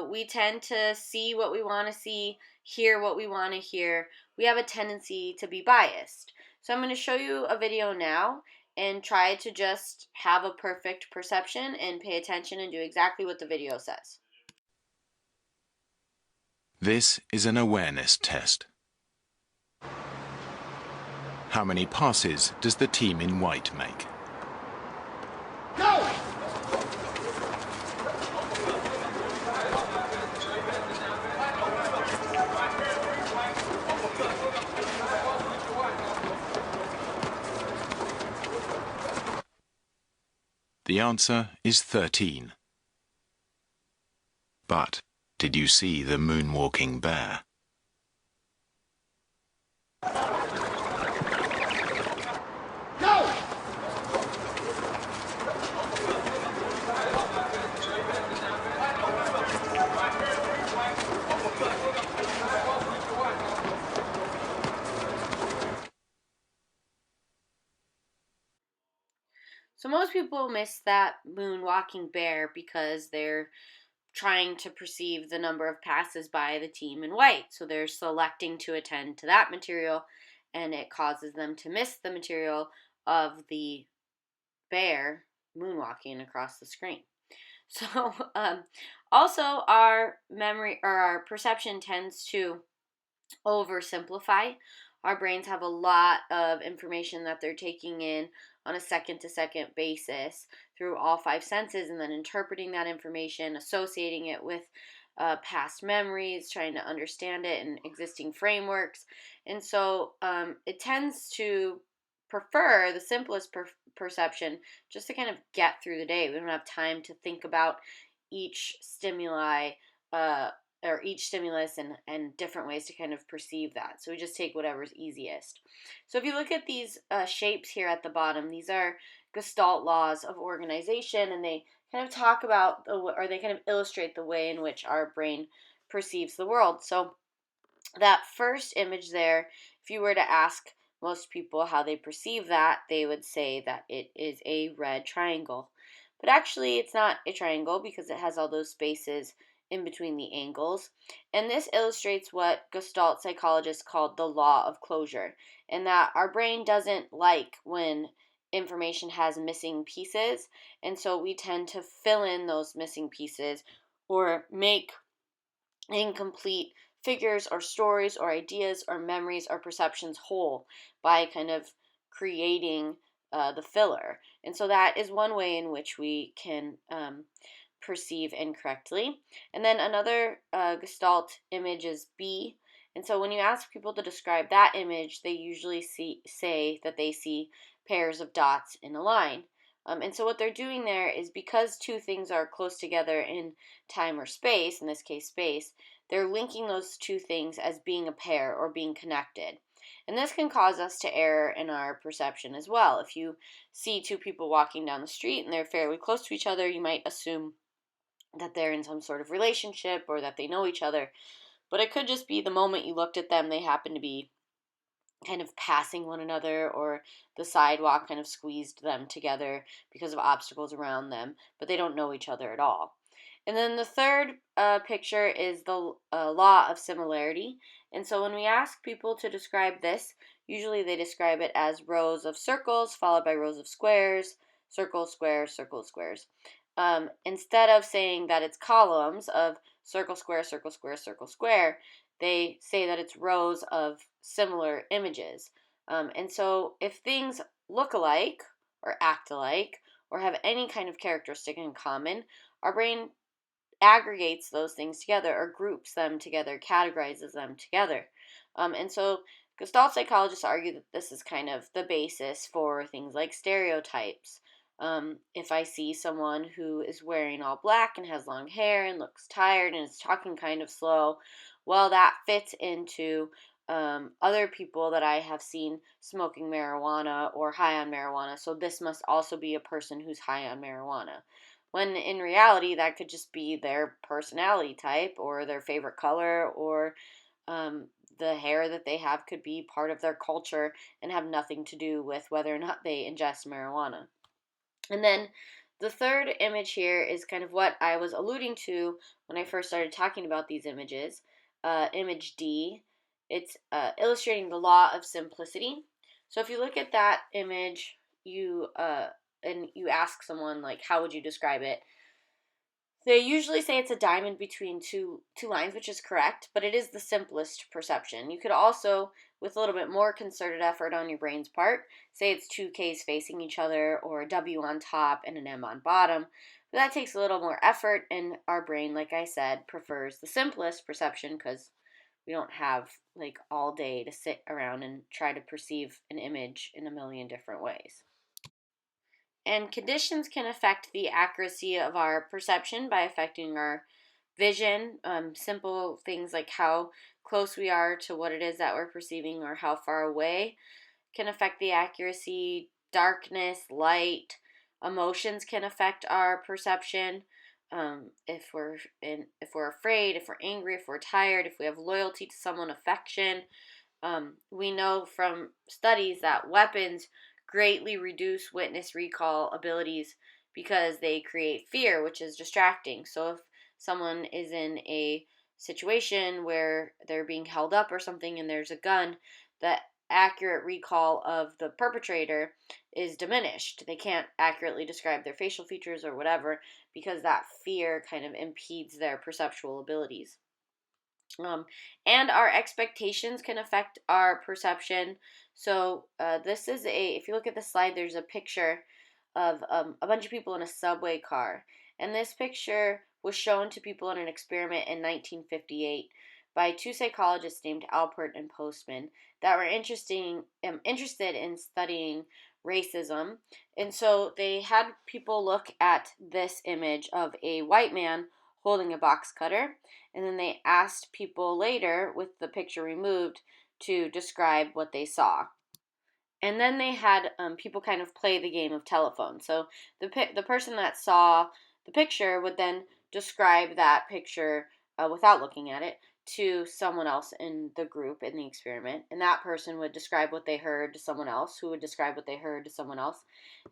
We tend to see what we want to see, hear what we want to hear. We have a tendency to be biased. So I'm going to show you a video now and try to just have a perfect perception and pay attention and do exactly what the video says. This is an awareness test. How many passes does the team in white make? Go! The answer is 13. But did you see the moonwalking bear? Go! So most people miss that moonwalking bear because they're trying to perceive the number of passes by the team in white. So they're selecting to attend to that material, and it causes them to miss the material of the bear moonwalking across the screen. So also our memory or our perception tends to oversimplify. Our brains have a lot of information that they're taking in on a second to second basis through all five senses and then interpreting that information, associating it with past memories, trying to understand it in existing frameworks. And so it tends to prefer the simplest perception just to kind of get through the day. We don't have time to think about each stimuli or each stimulus and different ways to kind of perceive that. So we just take whatever's easiest. So if you look at these shapes here at the bottom, these are Gestalt laws of organization, and they kind of talk about, or they kind of illustrate the way in which our brain perceives the world. So that first image there, if you were to ask most people how they perceive that, they would say that it is a red triangle. But actually, it's not a triangle because it has all those spaces in between the angles. And this illustrates what Gestalt psychologists called the law of closure, and that our brain doesn't like when information has missing pieces, and so we tend to fill in those missing pieces or make incomplete figures or stories or ideas or memories or perceptions whole by kind of creating the filler. And so that is one way in which we can perceive incorrectly. And then another Gestalt image is B. And so when you ask people to describe that image, they usually say that they see pairs of dots in a line. And so what they're doing there is, because two things are close together in time or space, in this case space, they're linking those two things as being a pair or being connected. And this can cause us to err in our perception as well. If you see two people walking down the street and they're fairly close to each other, you might assume that they're in some sort of relationship or that they know each other. But it could just be the moment you looked at them, they happen to be kind of passing one another, or the sidewalk kind of squeezed them together because of obstacles around them, but they don't know each other at all. And then the third picture is the law of similarity. And so when we ask people to describe this, usually they describe it as rows of circles followed by rows of squares, circles, squares, circles, squares. Instead of saying that it's columns of circle, square, circle, square, circle, square, they say that it's rows of similar images. And so if things look alike or act alike or have any kind of characteristic in common, our brain aggregates those things together or groups them together, categorizes them together. And so Gestalt psychologists argue that this is kind of the basis for things like stereotypes. If I see someone who is wearing all black and has long hair and looks tired and is talking kind of slow, well, that fits into other people that I have seen smoking marijuana or high on marijuana, so this must also be a person who's high on marijuana. When in reality, that could just be their personality type or their favorite color, or the hair that they have could be part of their culture and have nothing to do with whether or not they ingest marijuana. And then the third image here is kind of what I was alluding to when I first started talking about these images. Image D, it's illustrating the law of simplicity. So if you look at that image, and you ask someone, like, how would you describe it? They usually say it's a diamond between two lines, which is correct, but it is the simplest perception. You could also, with a little bit more concerted effort on your brain's part, say it's two K's facing each other, or a W on top and an M on bottom. But that takes a little more effort, and our brain, like I said, prefers the simplest perception because we don't have like all day to sit around and try to perceive an image in a million different ways. And conditions can affect the accuracy of our perception by affecting our vision. Simple things like how close we are to what it is that we're perceiving or how far away can affect the accuracy. Darkness, light, emotions can affect our perception. If we're afraid, if we're angry, if we're tired, if we have loyalty to someone, affection. We know from studies that weapons greatly reduce witness recall abilities because they create fear, which is distracting. So if someone is in a situation where they're being held up or something and there's a gun, the accurate recall of the perpetrator is diminished. They can't accurately describe their facial features or whatever because that fear kind of impedes their perceptual abilities. And our expectations can affect our perception. So this is if you look at the slide, there's a picture of a bunch of people in a subway car. And this picture was shown to people in an experiment in 1958 by two psychologists named Alpert and Postman that were interested in studying racism. And so they had people look at this image of a white man holding a box cutter, and then they asked people later, with the picture removed, to describe what they saw. And then they had people kind of play the game of telephone. So the person that saw the picture would then describe that picture without looking at it to someone else in the group in the experiment, and that person would describe what they heard to someone else, who would describe what they heard to someone else.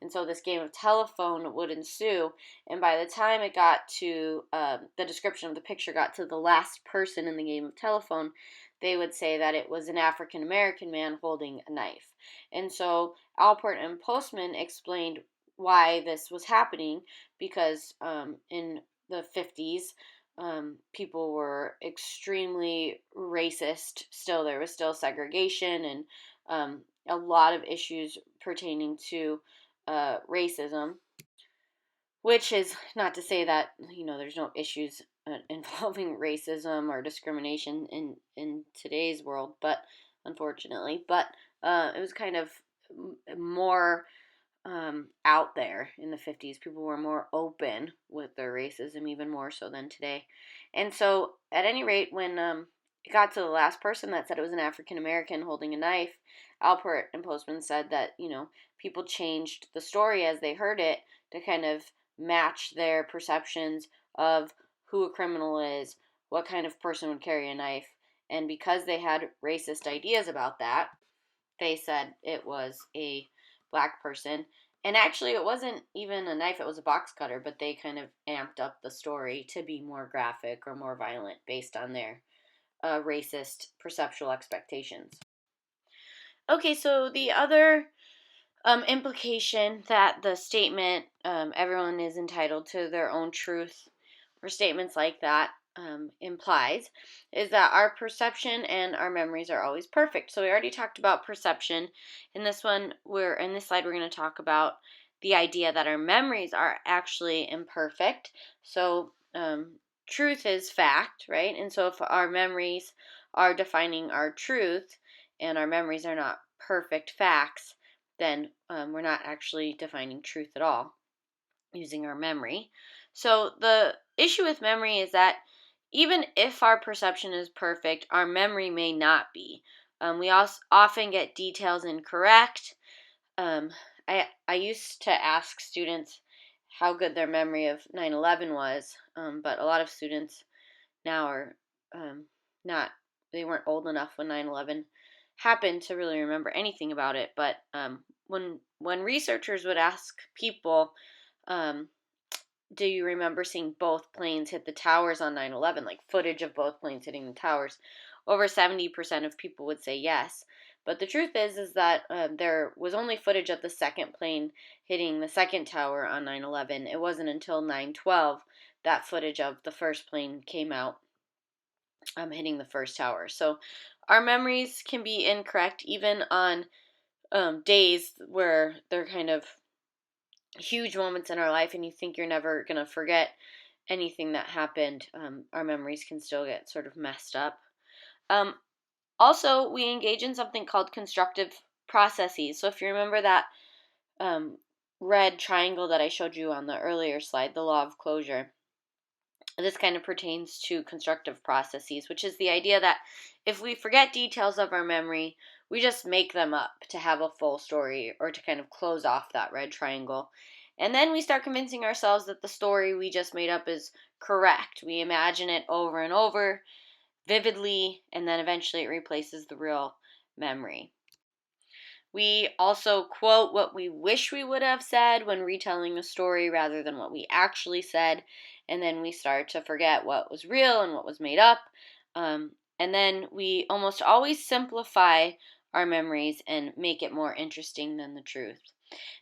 And so this game of telephone would ensue, and by the time it got to the description of the picture got to the last person in the game of telephone, they would say that it was an African American man holding a knife. And so Alport and Postman explained why this was happening, because in the 50s, people were extremely racist. Still, there was still segregation and a lot of issues pertaining to racism, which is not to say that, there's no issues involving racism or discrimination in today's world, but unfortunately, it was kind of more out there in the 50s. People were more open with their racism, even more so than today. And so, at any rate, when it got to the last person that said it was an African American holding a knife, Alport and Postman said that, people changed the story as they heard it to kind of match their perceptions of who a criminal is, what kind of person would carry a knife. And because they had racist ideas about that, they said it was a black person. And actually, it wasn't even a knife, it was a box cutter, but they kind of amped up the story to be more graphic or more violent based on their racist perceptual expectations. Okay, so the other implication that the statement, everyone is entitled to their own truth, or statements like that, implies, is that our perception and our memories are always perfect. So we already talked about perception. In this slide we're going to talk about the idea that our memories are actually imperfect. So truth is fact, right? And so if our memories are defining our truth and our memories are not perfect facts, then we're not actually defining truth at all using our memory. So the issue with memory is that even if our perception is perfect, our memory may not be. We also often get details incorrect. I used to ask students how good their memory of 9/11 was, but a lot of students now are not, they weren't old enough when 9/11 happened to really remember anything about it. But when researchers would ask people, do you remember seeing both planes hit the towers on 9/11, like footage of both planes hitting the towers, over 70% of people would say yes. But the truth is that there was only footage of the second plane hitting the second tower on 9/11. It wasn't until 9/12 that footage of the first plane came out hitting the first tower. So our memories can be incorrect even on days where they're kind of huge moments in our life and you think you're never going to forget anything that happened. Our memories can still get sort of messed up. Also, we engage in something called constructive processes. So if you remember that red triangle that I showed you on the earlier slide, the law of closure, this kind of pertains to constructive processes, which is the idea that if we forget details of our memory, we just make them up to have a full story or to kind of close off that red triangle. And then we start convincing ourselves that the story we just made up is correct. We imagine it over and over, vividly, and then eventually it replaces the real memory. We also quote what we wish we would have said when retelling a story rather than what we actually said, and then we start to forget what was real and what was made up. And then we almost always simplify our memories and make it more interesting than the truth.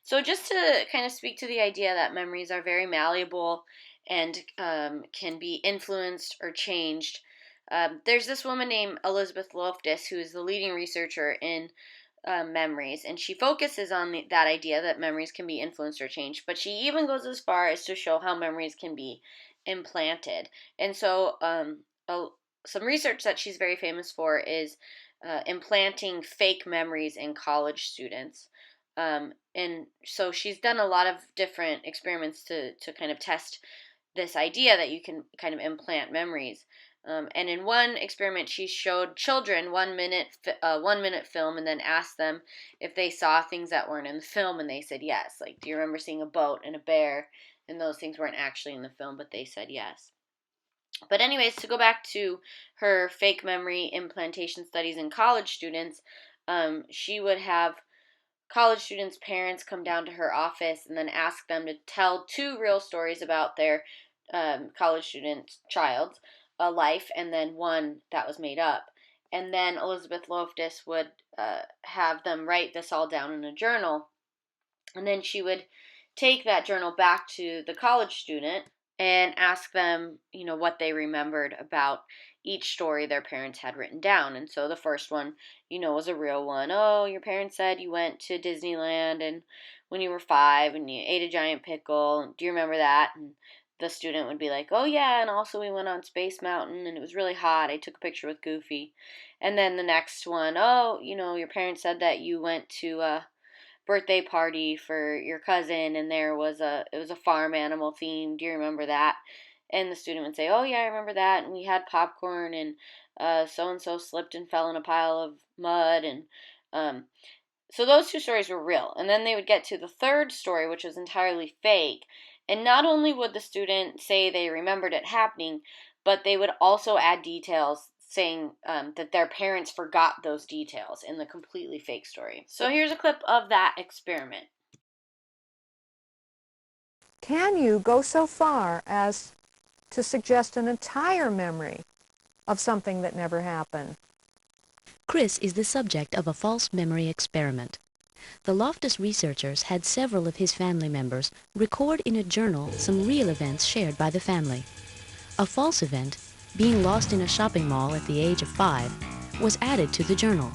So just to kind of speak to the idea that memories are very malleable and can be influenced or changed, there's this woman named Elizabeth Loftus who is the leading researcher in memories, and she focuses on that idea that memories can be influenced or changed, but she even goes as far as to show how memories can be implanted. And so some research that she's very famous for is implanting fake memories in college students. And so she's done a lot of different experiments to kind of test this idea that you can kind of implant memories. And in one experiment, she showed children 1 minute film and then asked them if they saw things that weren't in the film, and they said yes. Like, do you remember seeing a boat and a bear? And those things weren't actually in the film, but they said yes. But anyways, to go back to her fake memory implantation studies in college students, she would have college students' parents come down to her office and then ask them to tell 2 real stories about their college student child's life, and then one that was made up. And then Elizabeth Loftus would have them write this all down in a journal, and then she would take that journal back to the college student and ask them, what they remembered about each story their parents had written down. And so the first one, was a real one. Oh, your parents said you went to Disneyland and when you were 5 and you ate a giant pickle. Do you remember that? And the student would be like, oh yeah, and also we went on Space Mountain and it was really hot. I took a picture with Goofy. And then the next one, oh, your parents said that you went to birthday party for your cousin and it was a farm animal theme. Do you remember that? And the student would say, oh yeah, I remember that, and we had popcorn, and so and so slipped and fell in a pile of mud. And so those 2 stories were real. And then they would get to the third story, which was entirely fake. And not only would the student say they remembered it happening, but they would also add details saying that their parents forgot those details in the completely fake story. So here's a clip of that experiment. Can you go so far as to suggest an entire memory of something that never happened? Chris is the subject of a false memory experiment. The Loftus researchers had several of his family members record in a journal some real events shared by the family. A false event, being lost in a shopping mall at the age of 5, was added to the journal,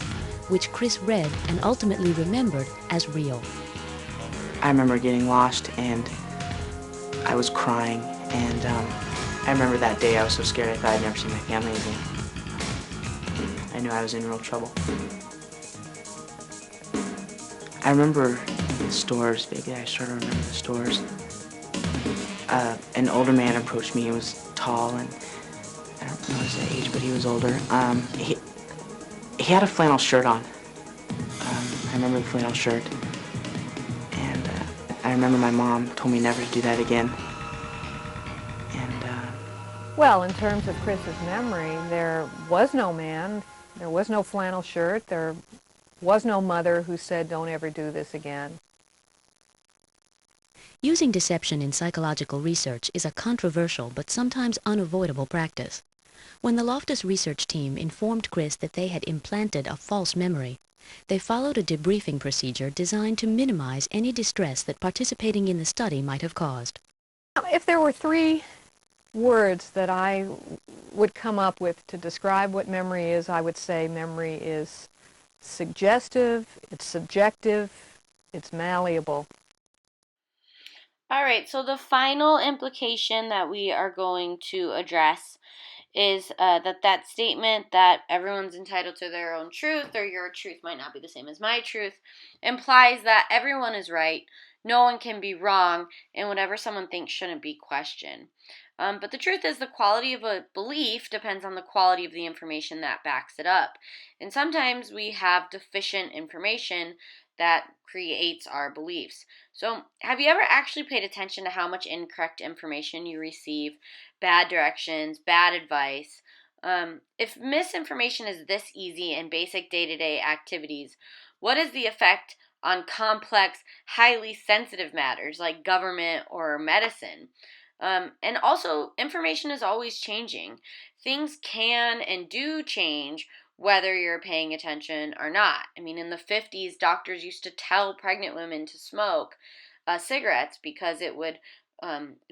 which Chris read and ultimately remembered as real. I remember getting lost and I was crying, and I remember that day I was so scared I thought I'd never see my family again. I knew I was in real trouble. I remember the stores, vaguely. I sort of remember the stores. An older man approached me. He was tall, and I don't know his age, but he was older. He had a flannel shirt on. I remember the flannel shirt. And I remember my mom told me never to do that again. And, Well, in terms of Chris's memory, there was no man, there was no flannel shirt, there was no mother who said, don't ever do this again. Using deception in psychological research is a controversial but sometimes unavoidable practice. When the Loftus research team informed Chris that they had implanted a false memory, they followed a debriefing procedure designed to minimize any distress that participating in the study might have caused. If there were 3 words that I would come up with to describe what memory is, I would say memory is suggestive, it's subjective, it's malleable. All right, so the final implication that we are going to address is that statement that everyone's entitled to their own truth, or your truth might not be the same as my truth, implies that everyone is right, no one can be wrong, and whatever someone thinks shouldn't be questioned. But the truth is, the quality of a belief depends on the quality of the information that backs it up. And sometimes we have deficient information that creates our beliefs. So, have you ever actually paid attention to how much incorrect information you receive, bad directions, bad advice? If misinformation is this easy in basic day-to-day activities, what is the effect on complex, highly sensitive matters like government or medicine? And also, information is always changing. Things can and do change whether you're paying attention or not. I mean, in the 50s, doctors used to tell pregnant women to smoke cigarettes because it would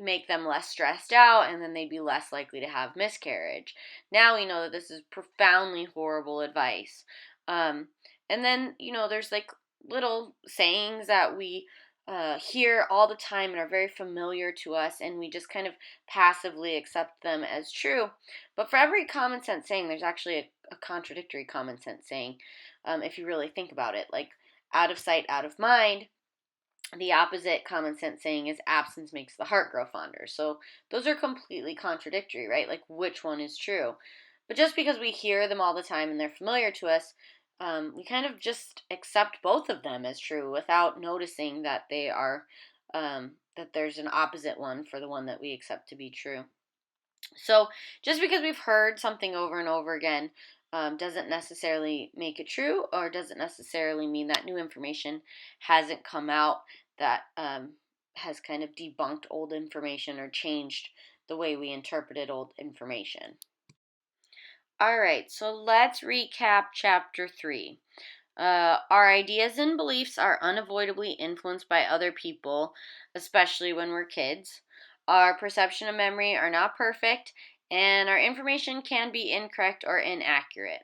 make them less stressed out, and then they'd be less likely to have miscarriage. Now we know that this is profoundly horrible advice. And then, there's like little sayings that we hear all the time and are very familiar to us, and we just kind of passively accept them as true. But for every common sense saying, there's actually a contradictory common sense saying, if you really think about it. Like, out of sight, out of mind. The opposite common sense saying is absence makes the heart grow fonder. So those are completely contradictory, right? Like, which one is true? But just because we hear them all the time and they're familiar to us, we kind of just accept both of them as true without noticing that they are that there's an opposite one for the one that we accept to be true. So just because we've heard something over and over again doesn't necessarily make it true, or doesn't necessarily mean that new information hasn't come out that has kind of debunked old information or changed the way we interpreted old information. All right, so let's recap chapter 3. Our ideas and beliefs are unavoidably influenced by other people, especially when we're kids. Our perception of memory are not perfect, and our information can be incorrect or inaccurate.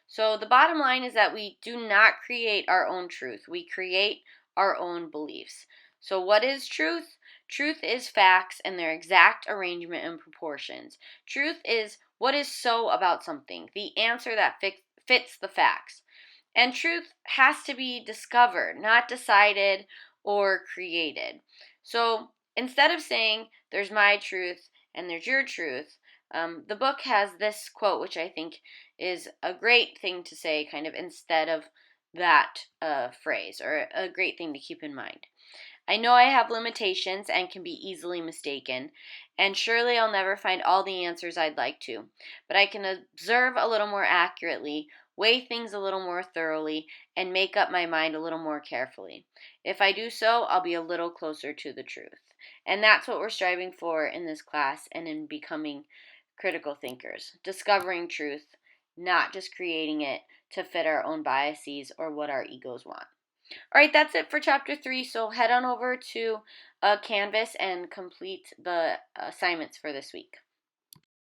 So the bottom line is that we do not create our own truth. We create our own beliefs. So what is truth? Truth is facts and their exact arrangement and proportions. Truth is what is so about something, the answer that fits the facts. And truth has to be discovered, not decided or created. So instead of saying there's my truth and there's your truth, the book has this quote, which I think is a great thing to say, kind of instead of that phrase, or a great thing to keep in mind. I know I have limitations and can be easily mistaken, and surely I'll never find all the answers I'd like to, but I can observe a little more accurately, weigh things a little more thoroughly, and make up my mind a little more carefully. If I do so, I'll be a little closer to the truth. And that's what we're striving for in this class and in becoming critical thinkers. Discovering truth, not just creating it to fit our own biases or what our egos want. All right, that's it for chapter 3. So head on over to Canvas and complete the assignments for this week.